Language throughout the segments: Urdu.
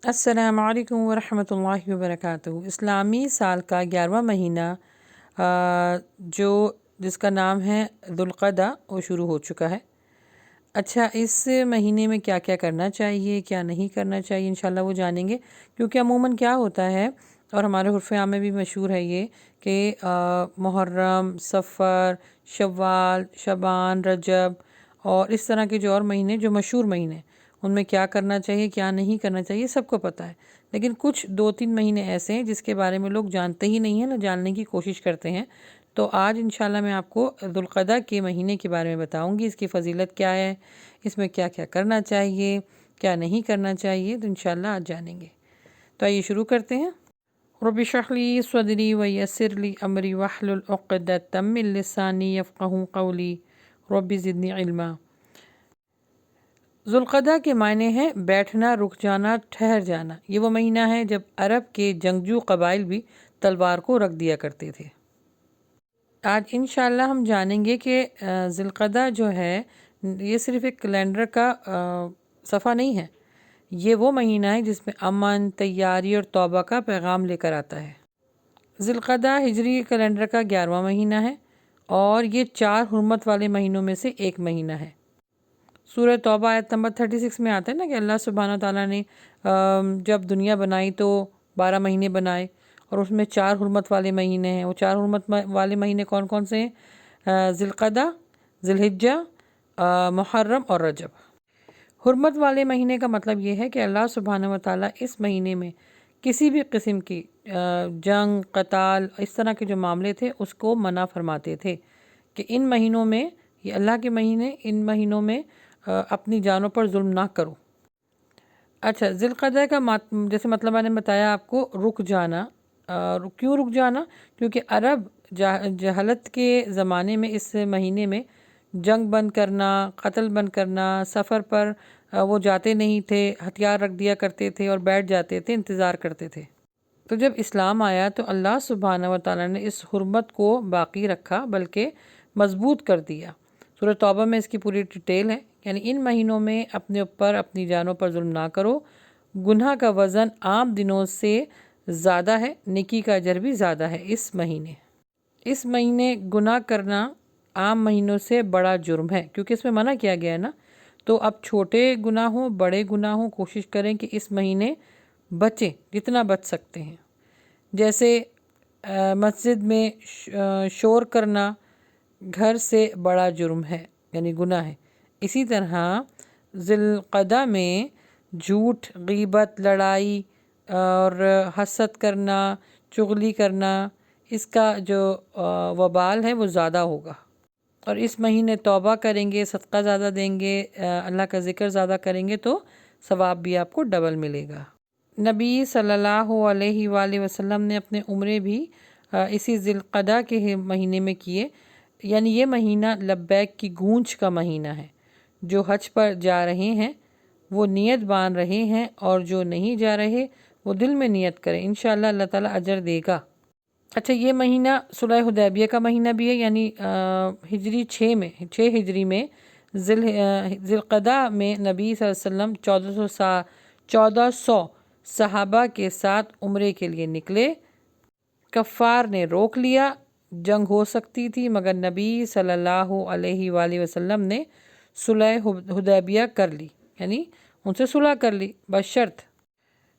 السلام علیکم ورحمۃ اللہ وبرکاتہ۔ اسلامی سال کا 11واں مہینہ جس کا نام ہے ذوالقعدہ وہ شروع ہو چکا ہے۔ اچھا، اس مہینے میں کیا کیا کرنا چاہیے، کیا نہیں کرنا چاہیے، انشاءاللہ وہ جانیں گے۔ کیونکہ عموماً کیا ہوتا ہے، اور ہمارے عرف عام میں بھی مشہور ہے یہ کہ محرم، صفر، شوال، شعبان، رجب اور اس طرح کے جو اور مہینے جو مشہور مہینے ان میں کیا کرنا چاہیے کیا نہیں کرنا چاہیے سب کو پتہ ہے۔ لیکن کچھ 2-3 مہینے ایسے ہیں جس کے بارے میں لوگ جانتے ہی نہیں ہیں، نہ جاننے کی کوشش کرتے ہیں۔ تو آج انشاءاللہ میں آپ کو ذوالقعدہ کے مہینے کے بارے میں بتاؤں گی، اس کی فضیلت کیا ہے، اس میں کیا کیا کرنا چاہیے، کیا نہیں کرنا چاہیے، تو انشاءاللہ آج جانیں گے۔ تو آئیے شروع کرتے ہیں۔ رب اشرح لی صدری ویسر لی امری واحلل عقدۃ من لسانی یفقہوا قولی رب زدنی علما۔ ذوالقعدہ کے معنی ہیں بیٹھنا، رک جانا، ٹھہر جانا۔ یہ وہ مہینہ ہے جب عرب کے جنگجو قبائل بھی تلوار کو رکھ دیا کرتے تھے۔ آج انشاءاللہ ہم جانیں گے کہ ذوالقعدہ جو ہے یہ صرف ایک کیلنڈر کا صفحہ نہیں ہے، یہ وہ مہینہ ہے جس میں امن، تیاری اور توبہ کا پیغام لے کر آتا ہے۔ ذوالقعدہ ہجری کیلنڈر کا 11واں مہینہ ہے اور یہ 4 حرمت والے مہینوں میں سے ایک مہینہ ہے۔ سورہ توبہ آیت نمبر 36 میں آتا ہے نا کہ اللہ سبحانہ تعالیٰ نے جب دنیا بنائی تو 12 مہینے بنائے اور اس میں 4 حرمت والے مہینے ہیں۔ وہ 4 حرمت والے مہینے کون کون سے ہیں؟ ذوالقعدہ، ذوالحجہ، محرم اور رجب۔ حرمت والے مہینے کا مطلب یہ ہے کہ اللہ سبحانہ و تعالیٰ اس مہینے میں کسی بھی قسم کی جنگ، قتال، اس طرح کے جو معاملے تھے اس کو منع فرماتے تھے کہ ان مہینوں میں، یہ اللہ کے مہینے، ان مہینوں میں اپنی جانوں پر ظلم نہ کرو۔ اچھا، ذوالقعدہ کا جیسے مطلب میں نے بتایا آپ کو، رک جانا۔ کیوں رک جانا؟ کیونکہ عرب جہالت کے زمانے میں اس مہینے میں جنگ بند کرنا، قتل بند کرنا، سفر پر وہ جاتے نہیں تھے، ہتھیار رکھ دیا کرتے تھے اور بیٹھ جاتے تھے، انتظار کرتے تھے۔ تو جب اسلام آیا تو اللہ سبحانہ و تعالیٰ نے اس حرمت کو باقی رکھا بلکہ مضبوط کر دیا۔ سورہ توبہ میں اس کی پوری ڈیٹیل ہے، یعنی ان مہینوں میں اپنے اوپر، اپنی جانوں پر ظلم نہ کرو۔ گناہ کا وزن عام دنوں سے زیادہ ہے، نیکی کا اجر بھی زیادہ ہے۔ اس مہینے گناہ کرنا عام مہینوں سے بڑا جرم ہے کیونکہ اس میں منع کیا گیا ہے نا۔ تو اب چھوٹے گناہ ہوں، بڑے گناہ ہوں، کوشش کریں کہ اس مہینے بچیں جتنا بچ سکتے ہیں۔ جیسے مسجد میں شور کرنا گھر سے بڑا جرم ہے، یعنی گناہ ہے۔ اسی طرح ذوالقعدہ میں جھوٹ، غیبت، لڑائی اور حسد کرنا، چغلی کرنا، اس کا جو وبال ہے وہ زیادہ ہوگا۔ اور اس مہینے توبہ کریں گے، صدقہ زیادہ دیں گے، اللہ کا ذکر زیادہ کریں گے تو ثواب بھی آپ کو ڈبل ملے گا۔ نبی صلی اللہ علیہ وآلہ وسلم نے اپنے عمرے بھی اسی ذوالقعدہ کے مہینے میں کیے، یعنی یہ مہینہ لبیک کی گونج کا مہینہ ہے۔ جو حج پر جا رہے ہیں وہ نیت باندھ رہے ہیں، اور جو نہیں جا رہے وہ دل میں نیت کریں، انشاءاللہ اللہ تعالیٰ اجر دے گا۔ اچھا، یہ مہینہ صلح حدیبیہ کا مہینہ بھی ہے، یعنی ہجری 6 ہجری میں ذوالقعدہ میں نبی صلی اللہ علیہ وسلم 1400 صحابہ کے ساتھ عمرے کے لیے نکلے۔ کفار نے روک لیا، جنگ ہو سکتی تھی مگر نبی صلی اللہ علیہ وآلہ وسلم نے صلح حدیبیہ کر لی، یعنی ان سے صلح کر لی بشرط،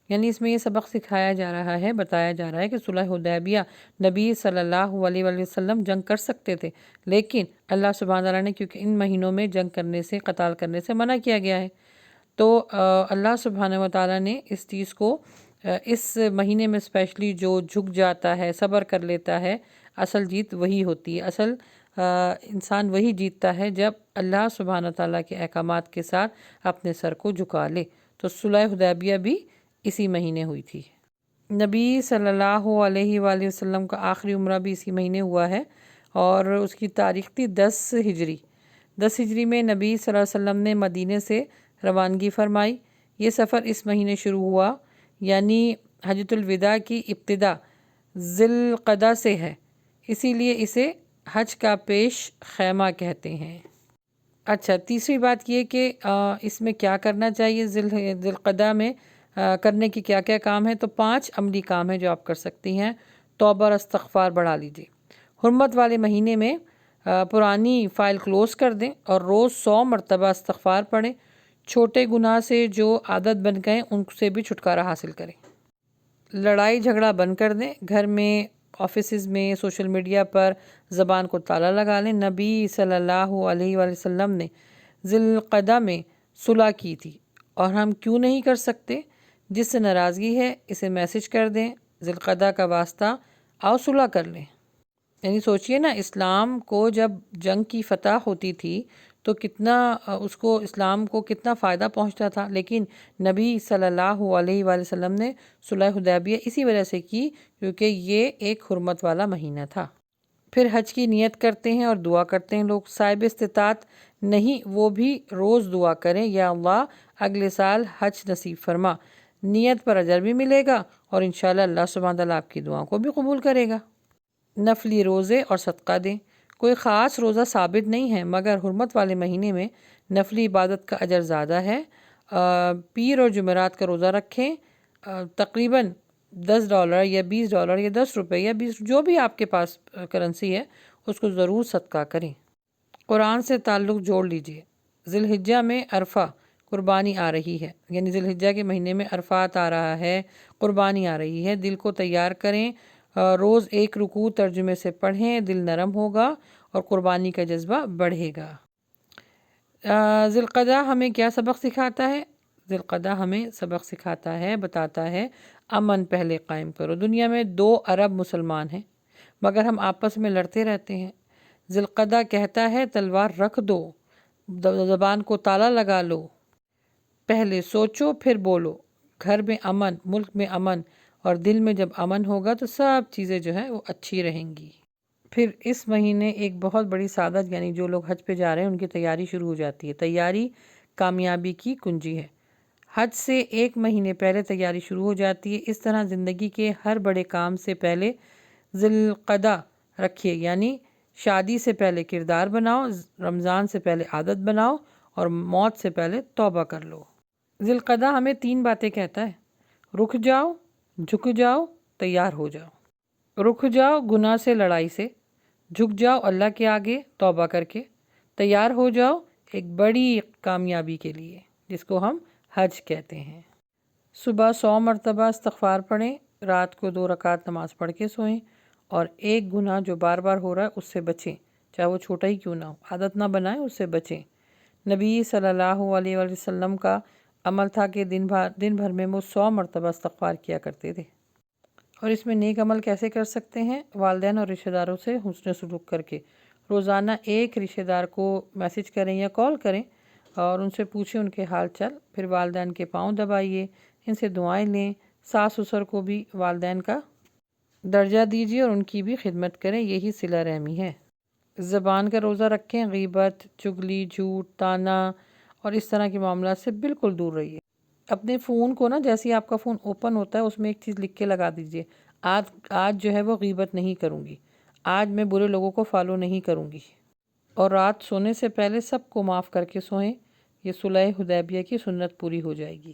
یعنی اس میں یہ سبق سکھایا جا رہا ہے، بتایا جا رہا ہے کہ صلح حدیبیہ نبی صلی اللہ علیہ وآلہ وسلم جنگ کر سکتے تھے، لیکن اللہ سبحانہ تعالیٰ نے کیونکہ ان مہینوں میں جنگ کرنے سے، قتال کرنے سے منع کیا گیا ہے، تو اللہ سبحانہ و تعالیٰ نے اس چیز کو اس مہینے میں اسپیشلی جو جھک جاتا ہے، صبر کر لیتا ہے، اصل جیت وہی ہوتی ہے، اصل انسان وہی جیتتا ہے جب اللہ سبحانہ تعالیٰ کے احکامات کے ساتھ اپنے سر کو جھکا لے۔ تو صلح حدیبیہ بھی اسی مہینے ہوئی تھی۔ نبی صلی اللہ علیہ وآلہ وسلم کا آخری عمرہ بھی اسی مہینے ہوا ہے اور اس کی تاریخ تھی 10 ہجری۔ 10 ہجری میں نبی صلی اللہ علیہ وسلم نے مدینے سے روانگی فرمائی۔ یہ سفر اس مہینے شروع ہوا، یعنی حجۃ الوداع کی ابتدا ذوالقعدہ سے ہے، اسی لیے اسے حج کا پیش خیمہ کہتے ہیں۔ اچھا، تیسری بات یہ کہ اس میں کیا کرنا چاہیے ذوالقعدہ میں کرنے کی کیا کیا کام ہے؟ تو 5 عملی کام ہیں جو آپ کر سکتی ہیں۔ توبہ اور استغفار بڑھا لیجیے۔ حرمت والے مہینے میں پرانی فائل کلوز کر دیں اور روز 100 مرتبہ استغفار پڑھیں۔ چھوٹے گناہ سے جو عادت بن گئے ان سے بھی چھٹکارا حاصل کریں۔ لڑائی جھگڑا بند کر دیں۔ گھر میں، آفیسز میں، سوشل میڈیا پر زبان کو تالا لگا لیں۔ نبی صلی اللہ علیہ وآلہ وسلم نے ذی القعدہ میں صلح کی تھی، اور ہم کیوں نہیں کر سکتے؟ جس سے ناراضگی ہے اسے میسج کر دیں، ذی القعدہ کا واسطہ، آؤ صلح کر لیں۔ یعنی سوچئے نا، اسلام کو جب جنگ کی فتح ہوتی تھی تو کتنا اسلام کو کتنا فائدہ پہنچتا تھا، لیکن نبی صلی اللہ علیہ وآلہ وسلم نے صلح حدیبیہ اسی وجہ سے کی کیونکہ یہ ایک حرمت والا مہینہ تھا۔ پھر حج کی نیت کرتے ہیں اور دعا کرتے ہیں لوگ۔ صاحب استطاعت نہیں وہ بھی روز دعا کریں، یا اللہ اگلے سال حج نصیب فرما۔ نیت پر اجر بھی ملے گا اور انشاءاللہ اللہ سبحانہ تعالیٰ آپ کی دعاؤں کو بھی قبول کرے گا۔ نفلی روزے اور صدقہ دیں۔ کوئی خاص روزہ ثابت نہیں ہے، مگر حرمت والے مہینے میں نفلی عبادت کا اجر زیادہ ہے۔ پیر اور جمعرات کا روزہ رکھیں۔ تقریباً $10 یا $20 یا $10 یا 20 جو بھی آپ کے پاس کرنسی ہے اس کو ضرور صدقہ کریں۔ قرآن سے تعلق جوڑ لیجئے۔ ذی الحجہ میں عرفہ قربانی آ رہی ہے، یعنی ذی الحجہ کے مہینے میں عرفات آ رہا ہے، قربانی آ رہی ہے۔ دل کو تیار کریں، روز 1 رکوع ترجمے سے پڑھیں، دل نرم ہوگا اور قربانی کا جذبہ بڑھے گا۔ ذی القعدہ ہمیں کیا سبق سکھاتا ہے؟ ذی القعدہ ہمیں سبق سکھاتا ہے، بتاتا ہے امن پہلے قائم کرو۔ دنیا میں 2 ارب مسلمان ہیں مگر ہم آپس میں لڑتے رہتے ہیں۔ ذی القعدہ کہتا ہے تلوار رکھ دو، زبان کو تالا لگا لو، پہلے سوچو پھر بولو۔ گھر میں امن، ملک میں امن، اور دل میں جب امن ہوگا تو سب چیزیں جو ہیں وہ اچھی رہیں گی۔ پھر اس مہینے ایک بہت بڑی سعادت، یعنی جو لوگ حج پہ جا رہے ہیں ان کی تیاری شروع ہو جاتی ہے۔ تیاری کامیابی کی کنجی ہے۔ حج سے 1 مہینے پہلے تیاری شروع ہو جاتی ہے۔ اس طرح زندگی کے ہر بڑے کام سے پہلے ذی القعدہ رکھیے، یعنی شادی سے پہلے کردار بناؤ، رمضان سے پہلے عادت بناؤ، اور موت سے پہلے توبہ کر لو۔ ذی القعدہ ہمیں 3 باتیں کہتا ہے: رک جاؤ، جھک جاؤ، تیار ہو جاؤ۔ رک جاؤ گناہ سے، لڑائی سے، جھک جاؤ اللہ کے آگے توبہ کر کے، تیار ہو جاؤ ایک بڑی کامیابی کے لیے جس کو ہم حج کہتے ہیں۔ صبح 100 مرتبہ استغفار پڑھیں، رات کو 2 رکعت نماز پڑھ کے سوئیں، اور ایک گناہ جو بار بار ہو رہا ہے اس سے بچیں، چاہے وہ چھوٹا ہی کیوں نہ ہو، عادت نہ بنائیں، اس سے بچیں۔ نبی صلی اللہ علیہ وآلہ وسلم کا عمل تھا کہ دن بھر میں وہ 100 مرتبہ استغفار کیا کرتے تھے۔ اور اس میں نیک عمل کیسے کر سکتے ہیں؟ والدین اور رشتہ داروں سے حسن سلوک کر کے۔ روزانہ ایک رشتہ دار کو میسج کریں یا کال کریں اور ان سے پوچھیں ان کے حال چال۔ پھر والدین کے پاؤں دبائیے، ان سے دعائیں لیں۔ ساس سسر کو بھی والدین کا درجہ دیجیے اور ان کی بھی خدمت کریں، یہی صلہ رحمی ہے۔ زبان کا روزہ رکھیں، غیبت، چغلی، جھوٹ، طعنہ اور اس طرح کے معاملات سے بالکل دور رہیے۔ اپنے فون کو نا، جیسے آپ کا فون اوپن ہوتا ہے اس میں ایک چیز لکھ کے لگا دیجئے، آج جو ہے وہ غیبت نہیں کروں گی، آج میں برے لوگوں کو فالو نہیں کروں گی، اور رات سونے سے پہلے سب کو معاف کر کے سوئیں۔ یہ صلح حدیبیہ کی سنت پوری ہو جائے گی۔